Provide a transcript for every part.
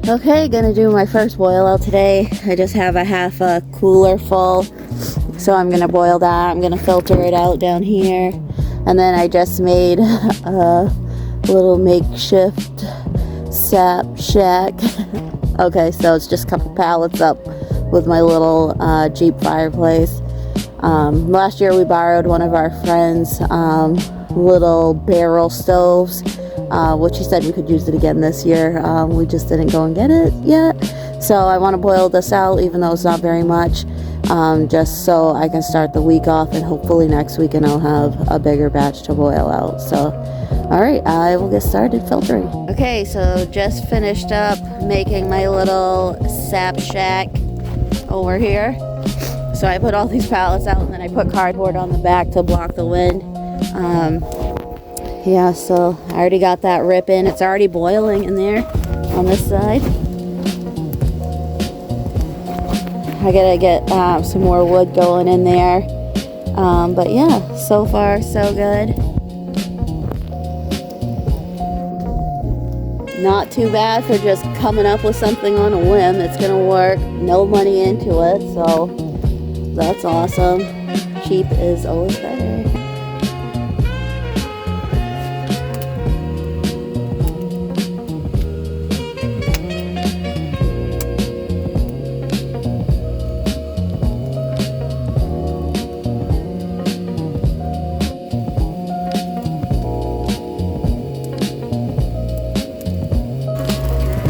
Okay, gonna do my first boil out today. I just have a half a cooler full, so I'm gonna boil that. I'm gonna filter it out down here, and then I just made a little makeshift sap shack. Okay, so it's just a couple pallets up with my little Jeep fireplace. Last year we borrowed one of our friends' little barrel stoves, which he said we could use it again this year. We just didn't go and get it yet. So I want to boil this out, even though it's not very much, just so I can start the week off, and hopefully next week and I'll have a bigger batch to boil out. So, all right, I will get started filtering. Okay, so just finished up making my little sap shack over here. So I put all these pallets out, and then I put cardboard on the back to block the wind. Yeah, so I already got that rip in. It's already boiling in there on this side. I gotta get some more wood going in there. But yeah, so far so good. Not too bad for just coming up with something on a whim. It's gonna work. No money into it, so that's awesome. Cheap is always better.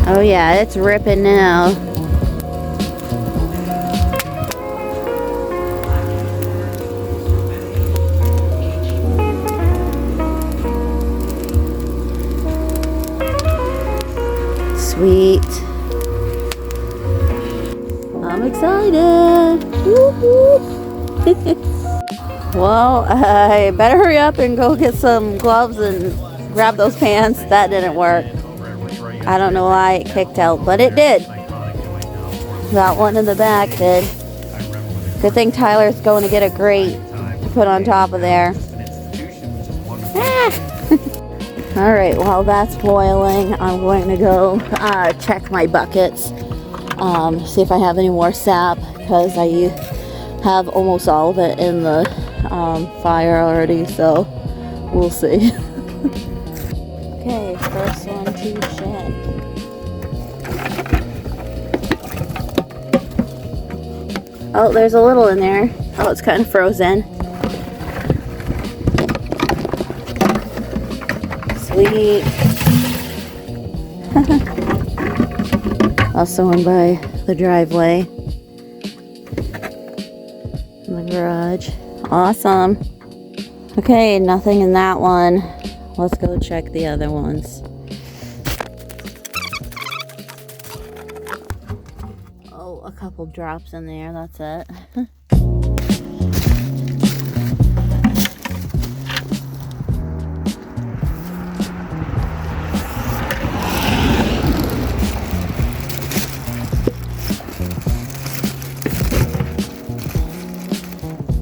Oh yeah, it's ripping now. Sweet. I'm excited. Well, I better hurry up and go get some gloves and grab those pants. That didn't work. I don't know why it kicked out, but it did. That one in the back did. Good thing Tyler's going to get a grate to put on top of there. Alright, while that's boiling, I'm going to go check my buckets. See if I have any more sap, because I have almost all of it in the fire already, so we'll see. Okay, first one to check. Oh, there's a little in there. Oh, it's kind of frozen. Sweet. Also one by the driveway. In the garage. Awesome. Okay, nothing in that one. Let's go check the other ones. Oh, a couple drops in there, that's it.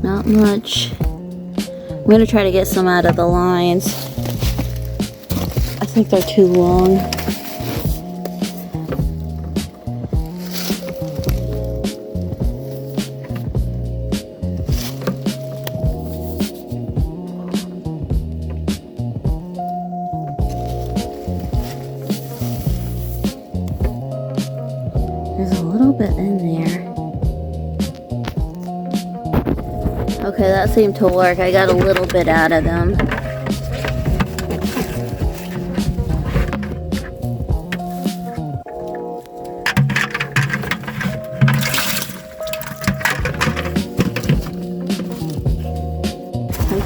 Not much. I'm gonna try to get some out of the lines. I think they're too long. There's a little bit in there. Okay, that seemed to work. I got a little bit out of them.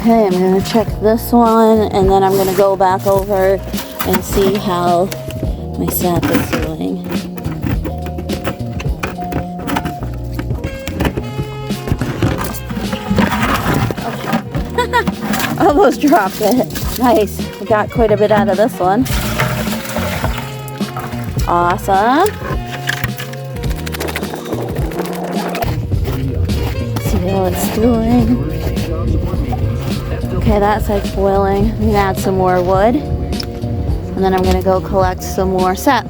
Okay, I'm going to check this one, and then I'm going to go back over and see how my sap is doing. Almost dropped it. Nice. We got quite a bit out of this one. Awesome. See how it's doing. Okay, that side's boiling. I'm gonna add some more wood, and then I'm gonna go collect some more sap.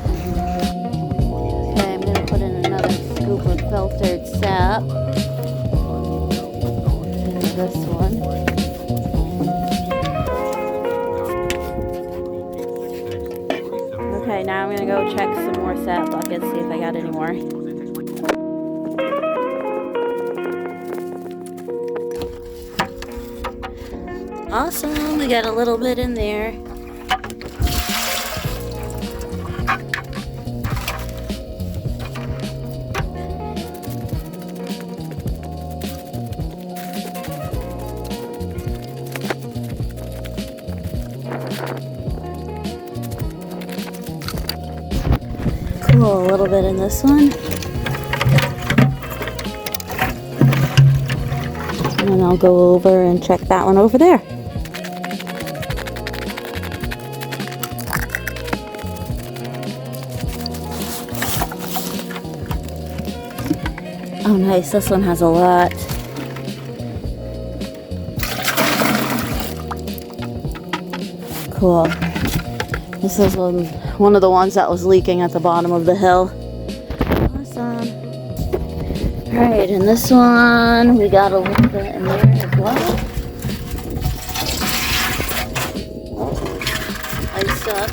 go check some more sap buckets, see if I got any more. Awesome, we got a little bit in there. Cool, a little bit in this one. And then I'll go over and check that one over there. Oh nice, this one has a lot. Cool. This is one of the ones that was leaking at the bottom of the hill. Awesome. Alright, and this one, we got a little bit in there as well. Ice up.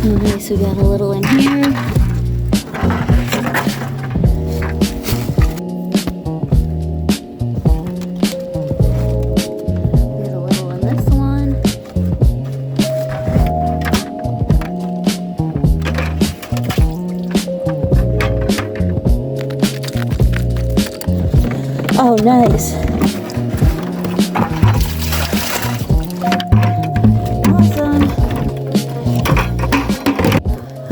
Nice, we got a little in here. There's a little in this one. Oh, nice.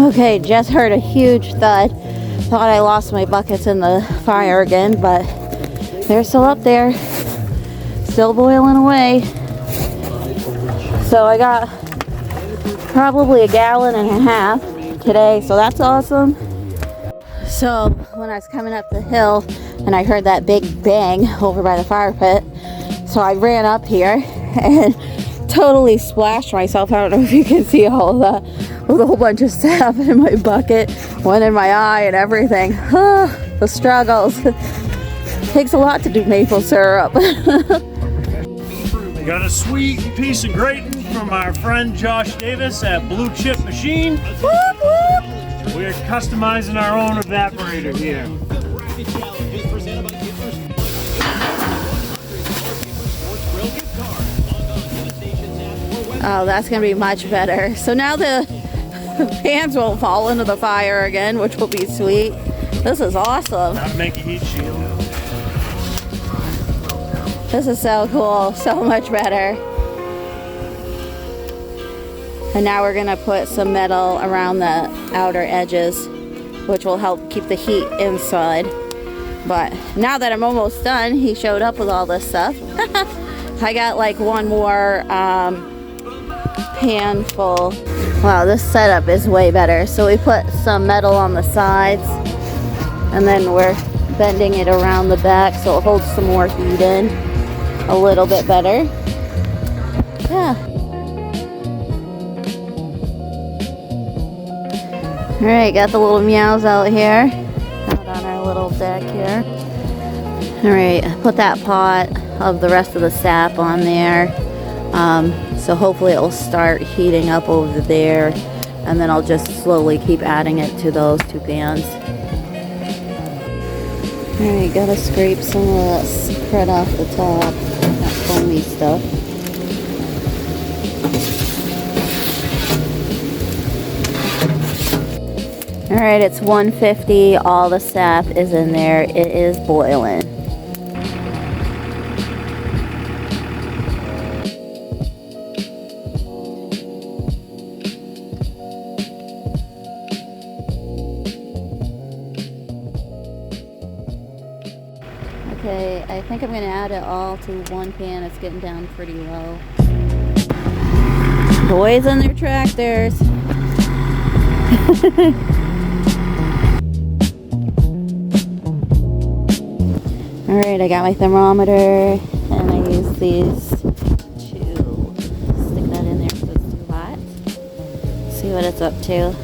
Okay, just heard a huge thud. Thought I lost my buckets in the fire again, but they're still up there. Still boiling away. So I got probably 1.5 gallons today, so that's awesome. So when I was coming up the hill and I heard that big bang over by the fire pit, so I ran up here and totally splashed myself. I don't know if you can see all of that. With a whole bunch of sap in my bucket, one in my eye and everything. The struggles. Takes a lot to do maple syrup. We got a sweet piece of grating from our friend Josh Davis at Blue Chip Machine. Whoop, whoop. We're customizing our own evaporator here. Oh, that's gonna be much better. So now the pans won't fall into the fire again, which will be sweet. This is awesome. How to make a heat shield. This is so cool, so much better. And now we're gonna put some metal around the outer edges, which will help keep the heat inside. But now that I'm almost done, he showed up with all this stuff. I got like one more pan full. Wow, this setup is way better. So we put some metal on the sides and then we're bending it around the back so it holds some more heat in a little bit better. Yeah. Alright, got the little meows out here. Out on our little deck here. Alright, put that pot of the rest of the sap on there. So hopefully it will start heating up over there, and then I'll just slowly keep adding it to those 2 pans. Alright, gotta scrape some of that crud off the top, that foamy stuff. Alright, it's 150, all the sap is in there, it is boiling. Okay, I think I'm going to add it all to one pan. It's getting down pretty low. Boys and their tractors. Alright, I got my thermometer and I used these to stick that in there because it's too hot. See what it's up to.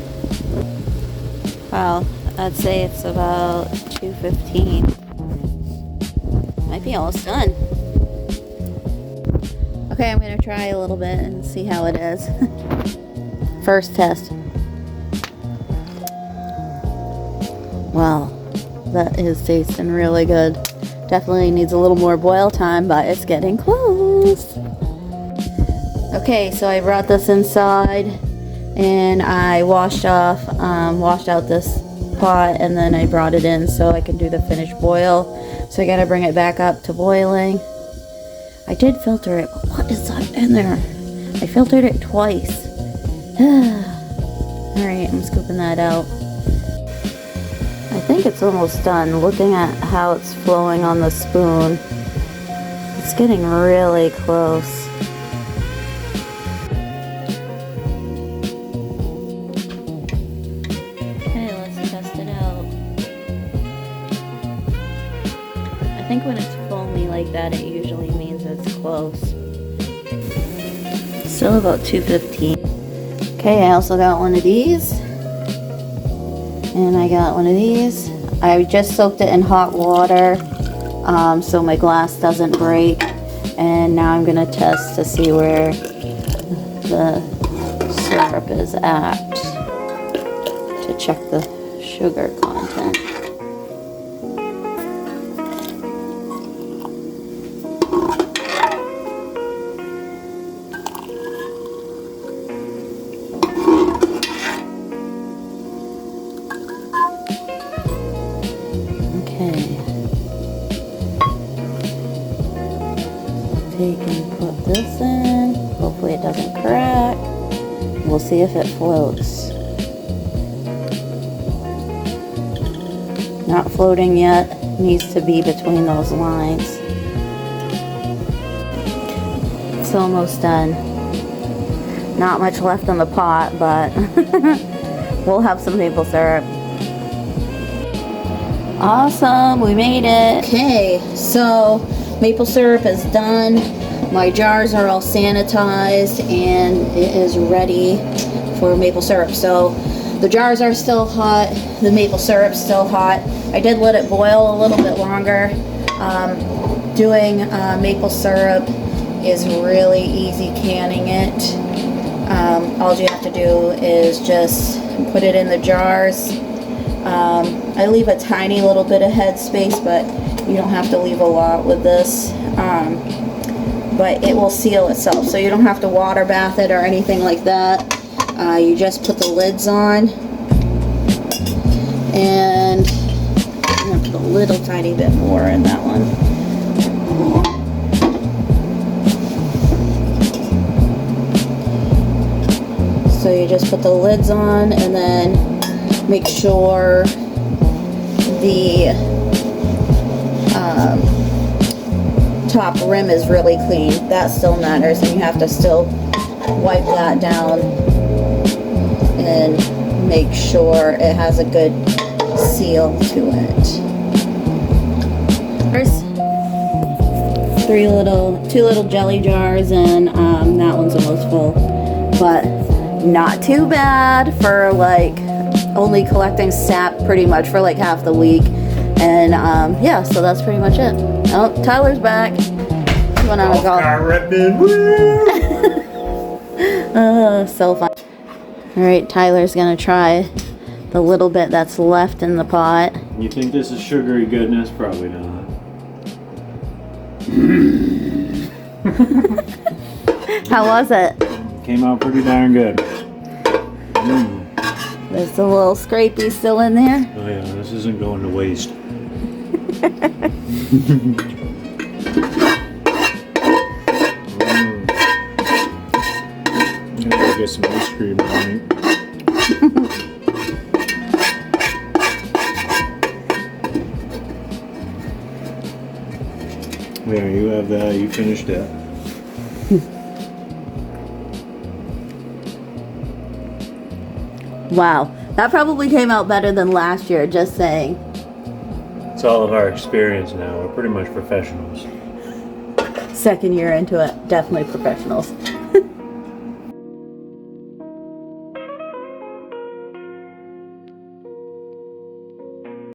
Wow, I'd say it's about 2:15. Might be almost done. Okay, I'm gonna try a little bit and see how it is. First test. Wow, that is tasting really good. Definitely needs a little more boil time, but it's getting close. Okay, so I brought this inside and I washed out this pot, and then I brought it in so I can do the finished boil. So I gotta bring it back up to boiling. I did filter it, but what is that in there? I filtered it twice. Alright, I'm scooping that out. I think it's almost done. Looking at how it's flowing on the spoon, it's getting really close. Okay, let's test it out. I think when it's foamy like that, it usually means it's close. Still about 2:15. Okay, I also got one of these. And I got one of these. I just soaked it in hot water so my glass doesn't break. And now I'm gonna test to see where the syrup is at to check the sugar content. Take and put this in. Hopefully it doesn't crack. We'll see if it floats. Not floating yet. Needs to be between those lines. It's almost done. Not much left in the pot, but we'll have some maple syrup. Awesome, we made it. Okay, so maple syrup is done. My jars are all sanitized and it is ready for maple syrup. So the jars are still hot, the maple syrup's still hot. I did let it boil a little bit longer. Doing maple syrup is really easy canning it. All you have to do is just put it in the jars. I leave a tiny little bit of head space, but you don't have to leave a lot with this. But it will seal itself, so you don't have to water bath it or anything like that. You just put the lids on, and I'm gonna put a little tiny bit more in that one. So you just put the lids on, and then make sure the top rim is really clean. That still matters, and you have to still wipe that down and make sure it has a good seal to it. First, two little jelly jars, and that one's almost full, but not too bad for like only collecting sap pretty much for like half the week. And yeah, so that's pretty much it. Oh, Tyler's back. He went on a golf. So fun. Alright, Tyler's gonna try the little bit that's left in the pot. You think this is sugary goodness? Probably not. How was it? Came out pretty darn good. There's a little scrapey still in there. Oh yeah, this isn't going to waste. I'm gonna go get some ice cream tonight. There, you have that. You finished that. Wow, that probably came out better than last year, just saying. It's all of our experience now. We're pretty much professionals. second year into it, definitely professionals.